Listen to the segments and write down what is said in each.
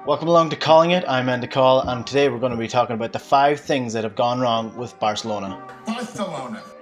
Welcome along to Calling It. I'm Andy Call, and today we're going to be talking about the 5 things that have gone wrong with Barcelona.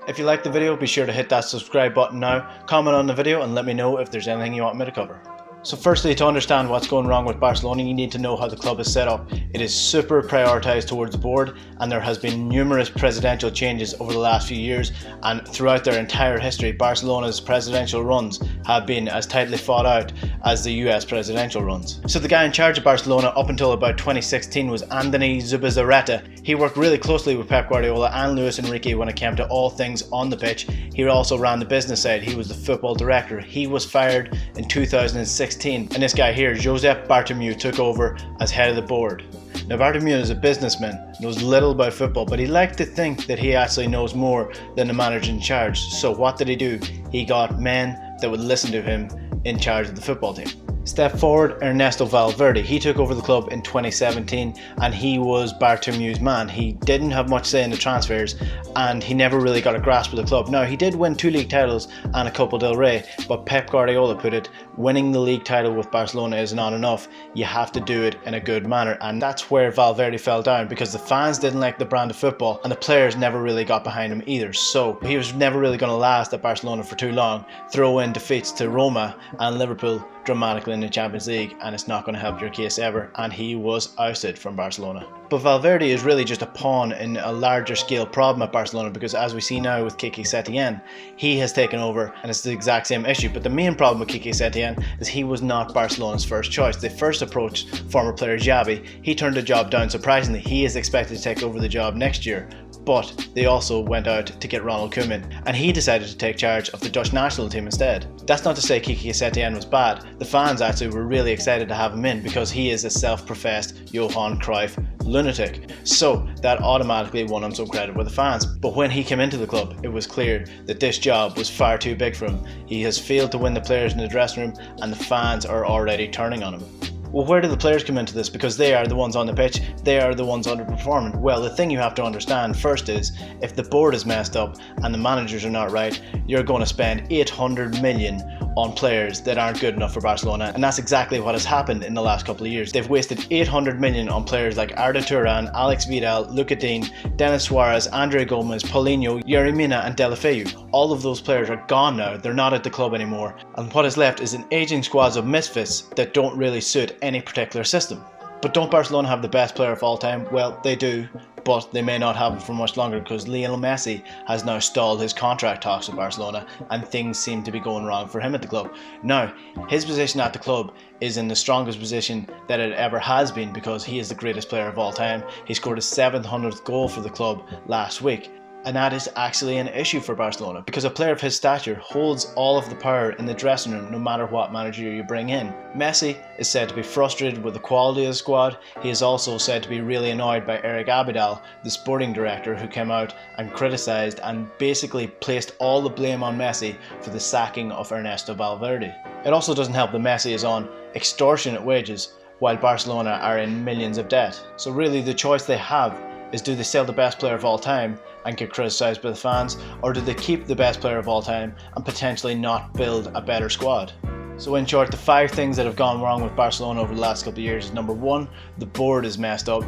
If you like the video, be sure to hit that subscribe button now, comment on the video and let me know if there's anything you want me to cover. So firstly, to understand what's going wrong with Barcelona, you need to know how the club is set up. It is super prioritised towards the board, and there has been numerous presidential changes over the last few years, and throughout their entire history, Barcelona's presidential runs have been as tightly fought out as the US presidential runs. So the guy in charge of Barcelona up until about 2016 was Andoni Zubizarreta. He worked really closely with Pep Guardiola and Luis Enrique when it came to all things on the pitch. He also ran the business side. He was the football director. He was fired in 2016. And this guy here, Josep Bartomeu, took over as head of the board. Now Bartomeu is a businessman, knows little about football, but he liked to think that he actually knows more than the manager in charge. So what did he do? He got men that would listen to him in charge of the football team. Step forward, Ernesto Valverde. He took over the club in 2017 and he was Bartomeu's man. He didn't have much say in the transfers and he never really got a grasp of the club. Now, he did win 2 league titles and a Copa del Rey, but Pep Guardiola put it, winning the league title with Barcelona is not enough. You have to do it in a good manner, and that's where Valverde fell down because the fans didn't like the brand of football and the players never really got behind him either. So he was never really going to last at Barcelona for too long. Throw in defeats to Roma and Liverpool dramatically in the Champions League and it's not going to help your case ever, and he was ousted from Barcelona. But Valverde is really just a pawn in a larger scale problem at Barcelona, because as we see now with Quique Setién, he has taken over and it's the exact same issue. But the main problem with Quique Setién is he was not Barcelona's first choice. They first approached former player Xavi. He turned the job down surprisingly. He is expected to take over the job next year, but they also went out to get Ronald Koeman and he decided to take charge of the Dutch national team instead. That's not to say Quique Setién was bad. The fans actually were really excited to have him in because he is a self-professed Johan Cruyff lunatic, so that automatically won him some credit with the fans. But when he came into the club, it was clear that this job was far too big for him. He has failed to win the players in the dressing room and the fans are already turning on him. Well, where do the players come into this? Because they are the ones on the pitch, they are the ones underperforming. Well, the thing you have to understand first is, if the board is messed up and the managers are not right, you're going to spend 800 million on players that aren't good enough for Barcelona, and that's exactly what has happened in the last couple of years. They've wasted 800 million on players like Arda Turan, Alex Vidal, Luca Dean, Denis Suarez, Andre Gomez, Paulinho, Yerry Mina and Deulofeu. All of those players are gone now. They're not at the club anymore, and what is left is an aging squad of misfits that don't really suit any particular system. But don't Barcelona have the best player of all time? Well, they do, but they may not have him for much longer because Lionel Messi has now stalled his contract talks with Barcelona and things seem to be going wrong for him at the club. Now, his position at the club is in the strongest position that it ever has been because he is the greatest player of all time. He scored his 700th goal for the club last week. And that is actually an issue for Barcelona because a player of his stature holds all of the power in the dressing room no matter what manager you bring in. Messi is said to be frustrated with the quality of the squad. He is also said to be really annoyed by Eric Abidal, the sporting director, who came out and criticised and basically placed all the blame on Messi for the sacking of Ernesto Valverde. It also doesn't help that Messi is on extortionate wages while Barcelona are in millions of debt. So really the choice they have is, do they sell the best player of all time and get criticised by the fans, or do they keep the best player of all time and potentially not build a better squad? So in short, the 5 things that have gone wrong with Barcelona over the last couple of years is: number 1, the board is messed up.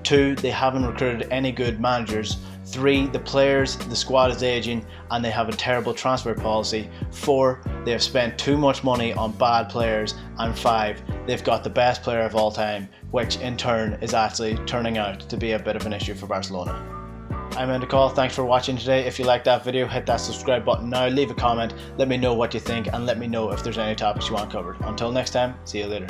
2, they haven't recruited any good managers. 3, the players, the squad is aging and they have a terrible transfer policy. 4, they have spent too much money on bad players. And 5, they've got the best player of all time, which in turn is actually turning out to be a bit of an issue for Barcelona. I'm Andy Call, thanks for watching today. If you liked that video, hit that subscribe button now, leave a comment, let me know what you think and let me know if there's any topics you want covered. Until next time, see you later.